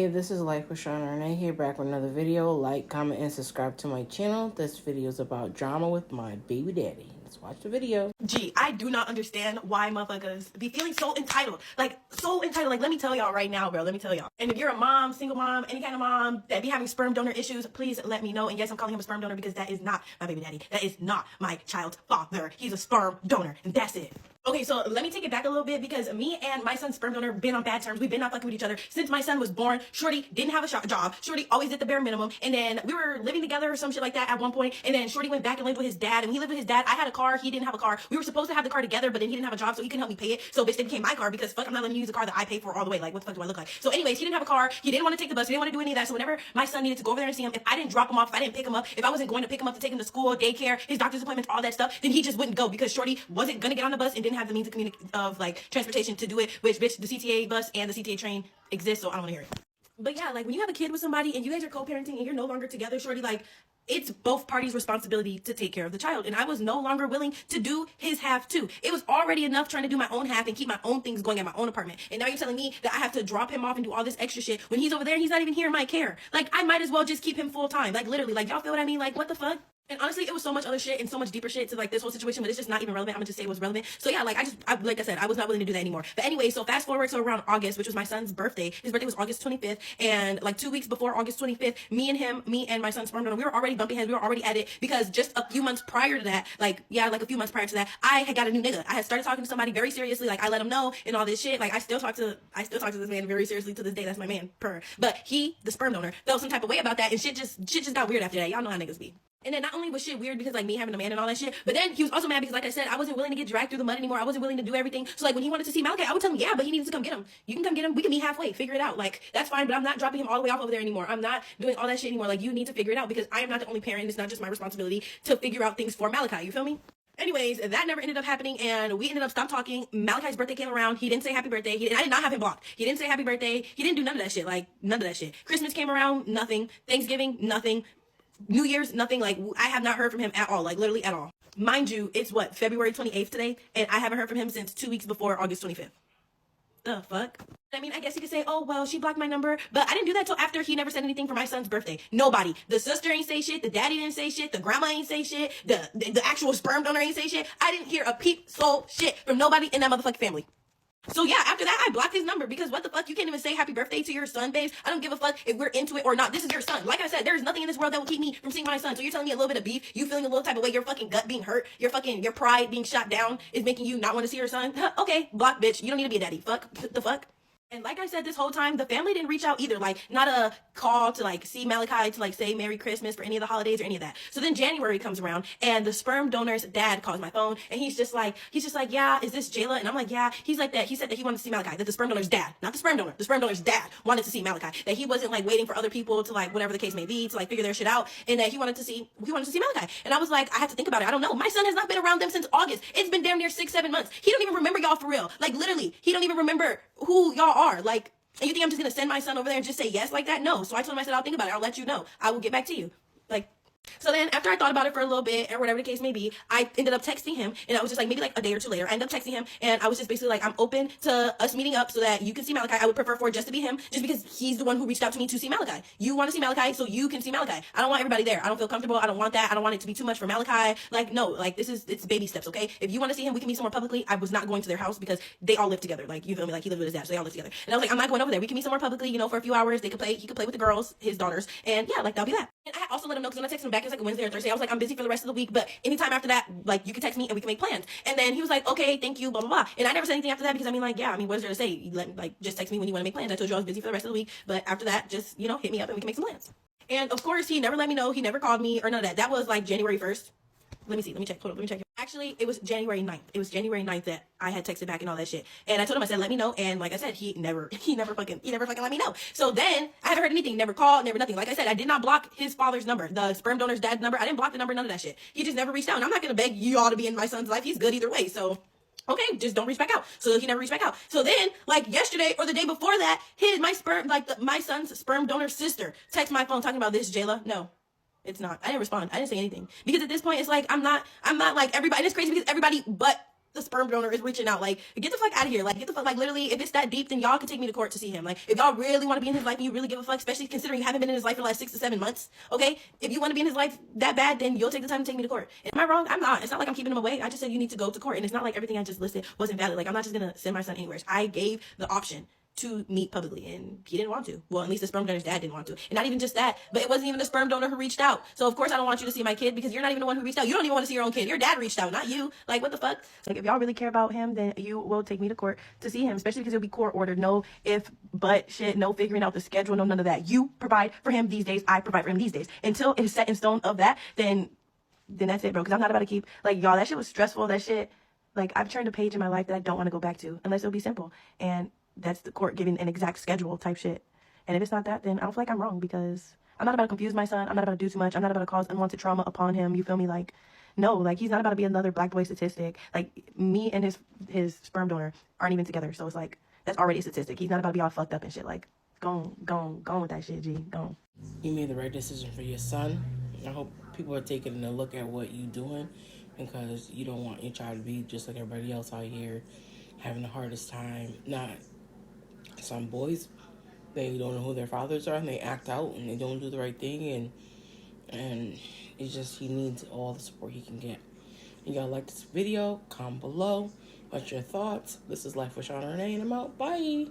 Hey, this is Life with Shauna Renee here, back with another video. Like, comment, and subscribe to my channel. This video is about drama with my baby daddy. Let's watch the video. Gee, I do not understand why motherfuckers be feeling so entitled. Like, so entitled. Like, let me tell y'all right now, bro. Let me tell y'all. And if you're a mom, single mom, any kind of mom that be having sperm donor issues, please let me know. And yes, I'm calling him a sperm donor because that is not my baby daddy. That is not my child's father. He's a sperm donor, and that's it. Okay, so let me take it back a little bit because me and my son's sperm donor been on bad terms. We've been not fucking with each other since my son was born. Shorty didn't have a job. Shorty always did the bare minimum. And then we were living together or some shit like that at one point. And then Shorty went back and lived with his dad. And when he lived with his dad, I had a car. He didn't have a car. We were supposed to have the car together, but then he didn't have a job, so he couldn't help me pay it. So bitch, they became my car because fuck, I'm not letting you use a car that I pay for all the way. Like, what the fuck do I look like? So anyways, he didn't have a car. He didn't want to take the bus. He didn't want to do any of that. So whenever my son needed to go over there and see him, if I didn't drop him off, if I didn't pick him up, if I wasn't going to pick him up to take him to school, daycare, his doctor's appointments, all that stuff, then he just wouldn't go because Shorty wasn't going to get on the bus and didn't have the means of transportation to do it, which bitch, the CTA bus and the CTA train exists, so I don't want to hear it. But yeah, like when you have a kid with somebody and you guys are co-parenting and you're no longer together, Shorty, like it's both parties' responsibility to take care of the child. And I was no longer willing to do his half too. It was already enough trying to do my own half and keep my own things going at my own apartment. And now you're telling me that I have to drop him off and do all this extra shit when he's over there and he's not even here in my care. Like, I might as well just keep him full time. Like, literally, like, y'all feel what I mean? Like, what the fuck? And honestly, it was so much other shit and so much deeper shit to like this whole situation, but it's just not even relevant. I'm gonna just say it was relevant. So yeah, like like I said, I was not willing to do that anymore. But anyway, so fast forward to around August, which was my son's birthday. His birthday was August 25th, and like 2 weeks before August 25th, me and my son's sperm donor, we were already bumping heads. We were already at it because just a few months prior to that, like a few months prior to that, I had got a new nigga. I had started talking to somebody very seriously. Like I let him know and all this shit. Like I still talk to this man very seriously to this day. That's my man, But he, the sperm donor, felt some type of way about that, and shit just got weird after that. Y'all know how niggas be. And then not only was shit weird because like me having a man and all that shit, but then he was also mad because like I said, I wasn't willing to get dragged through the mud anymore. I wasn't willing to do everything. So like when he wanted to see Malachi, I would tell him, yeah, but he needs to come get him. You can come get him. We can meet halfway. Figure it out. Like that's fine, but I'm not dropping him all the way off over there anymore. I'm not doing all that shit anymore. Like you need to figure it out because I am not the only parent. It's not just my responsibility to figure out things for Malachi. You feel me? Anyways, that never ended up happening, and we ended up stopped talking. Malachi's birthday came around. He didn't say happy birthday. I did not have him blocked. He didn't say happy birthday. He didn't do none of that shit. Like none of that shit. Christmas came around, nothing. Thanksgiving, nothing. New Year's, nothing. Like I have not heard from him at all, like literally at all. Mind you, it's what, February 28th today, and I haven't heard from him since 2 weeks before August 25th. The fuck? I mean, I guess you could say, oh, well, she blocked my number, but I didn't do that till after he never said anything for my son's birthday. Nobody. The sister ain't say shit, the daddy didn't say shit, the grandma ain't say shit, the actual sperm donor ain't say shit. I didn't hear a peep soul shit from nobody in that motherfucking family. So yeah, after that, I blocked his number because what the fuck? You can't even say happy birthday to your son, babes. I don't give a fuck if we're into it or not. This is your son. Like I said, there's nothing in this world that will keep me from seeing my son. So you're telling me a little bit of beef, you feeling a little type of way, your fucking gut being hurt, your pride being shot down is making you not want to see your son? Okay, block, bitch. You don't need to be a daddy. Fuck. The fuck? And like I said, this whole time, the family didn't reach out either. Like, not a call to, like, see Malachi to, like, say Merry Christmas for any of the holidays or any of that. So then January comes around, and the sperm donor's dad calls my phone, and he's just like, yeah, is this Jayla? And I'm like, yeah. He's like that. He said that he wanted to see Malachi, that the sperm donor's dad, not the sperm donor's dad wanted to see Malachi. That he wasn't, like, waiting for other people to, like, whatever the case may be, to, like, figure their shit out, and that he wanted to see Malachi. And I was like, I have to think about it. I don't know. My son has not been around them since August. It's been damn near 6-7 months. He don't even remember y'all for real. Like, literally, he don't even remember who y'all are. Like, and you think I'm just gonna send my son over there and just say yes like that? No. So I told him, I said, I'll think about it. I'll let you know. I will get back to you. Like, so then after I thought about it for a little bit or whatever the case may be, I ended up texting him, and I was just like maybe like a day or two later, I ended up texting him, and I was just basically like, I'm open to us meeting up so that you can see Malachi. I would prefer for it just to be him, just because he's the one who reached out to me to see Malachi. You want to see Malachi, so you can see Malachi. I don't want everybody there. I don't feel comfortable. I don't want that. I don't want it to be too much for Malachi. Like, no, like it's baby steps, okay? If you want to see him, we can meet somewhere publicly. I was not going to their house because they all live together. Like, you feel me? Like, he lived with his dad, so they all live together. And I was like, I'm not going over there. We can meet somewhere publicly, you know, for a few hours. He could play with the girls, his daughters, and yeah, like, that'll be that. And I also let him know, because when I texted him back, it was like a Wednesday or Thursday. I was like, I'm busy for the rest of the week, but anytime after that, like, you can text me and we can make plans. And then he was like, okay, thank you, blah, blah, blah. And I never said anything after that because I mean, like, yeah, I mean, what is there to say? Just text me when you want to make plans. I told you I was busy for the rest of the week, but after that, just, you know, hit me up and we can make some plans. And of course, he never let me know. He never called me or none of that. That was like January 1st. Let me see. Let me check. Hold on. Let me check. Actually, it was January 9th. It was January 9th that I had texted back and all that shit. And I told him, I said, let me know. And like I said, he never fucking let me know. So then I haven't heard anything. Never called, never nothing. Like I said, I did not block his father's number, the sperm donor's dad's number. I didn't block the number, none of that shit. He just never reached out. And I'm not going to beg you all to be in my son's life. He's good either way. So okay, just don't reach back out. So he never reached back out. So then, like yesterday or the day before that, my son's sperm donor sister texted my phone talking about this, Jayla. No. It's not. I didn't respond. I didn't say anything. Because at this point, it's like, I'm not like everybody. And it's crazy because everybody but the sperm donor is reaching out. Like, get the fuck out of here. Like, get the fuck, like, literally, if it's that deep, then y'all can take me to court to see him. Like, if y'all really want to be in his life and you really give a fuck, especially considering you haven't been in his life for the last 6 to 7 months, okay? If you want to be in his life that bad, then you'll take the time to take me to court. Am I wrong? I'm not. It's not like I'm keeping him away. I just said you need to go to court. And it's not like everything I just listed wasn't valid. Like, I'm not just going to send my son anywhere. I gave the option to meet publicly, and he didn't want to. Well, at least the sperm donor's dad didn't want to. And not even just that, but it wasn't even the sperm donor who reached out. So of course I don't want you to see my kid, because you're not even the one who reached out. You don't even want to see your own kid. Your dad reached out, not you. Like, what the fuck? Like, if y'all really care about him, then you will take me to court to see him, especially because it'll be court ordered. No if, but shit, no figuring out the schedule, no none of that. You provide for him these days, I provide for him these days. Until it is set in stone of that, then that's it, bro. Because I'm not about to keep, like, y'all, that shit was stressful. That shit, like, I've turned a page in my life that I don't want to go back to, unless it'll be simple. And that's the court giving an exact schedule type shit. And if it's not that, then I don't feel like I'm wrong, because I'm not about to confuse my son. I'm not about to do too much. I'm not about to cause unwanted trauma upon him. You feel me? Like, no, like, he's not about to be another black boy statistic. Like, me and his sperm donor aren't even together. So it's like, that's already a statistic. He's not about to be all fucked up and shit. Like, go on with that shit, G. Go. You made the right decision for your son. I hope people are taking a look at what you're doing, because you don't want your child to be just like everybody else out here having the hardest time. Not some boys, they don't know who their fathers are, and they act out and they don't do the right thing, and it's just, he needs all the support he can get. And y'all like this video, comment below. What's your thoughts? This is Life with Shauna Renee, and I'm out. Bye.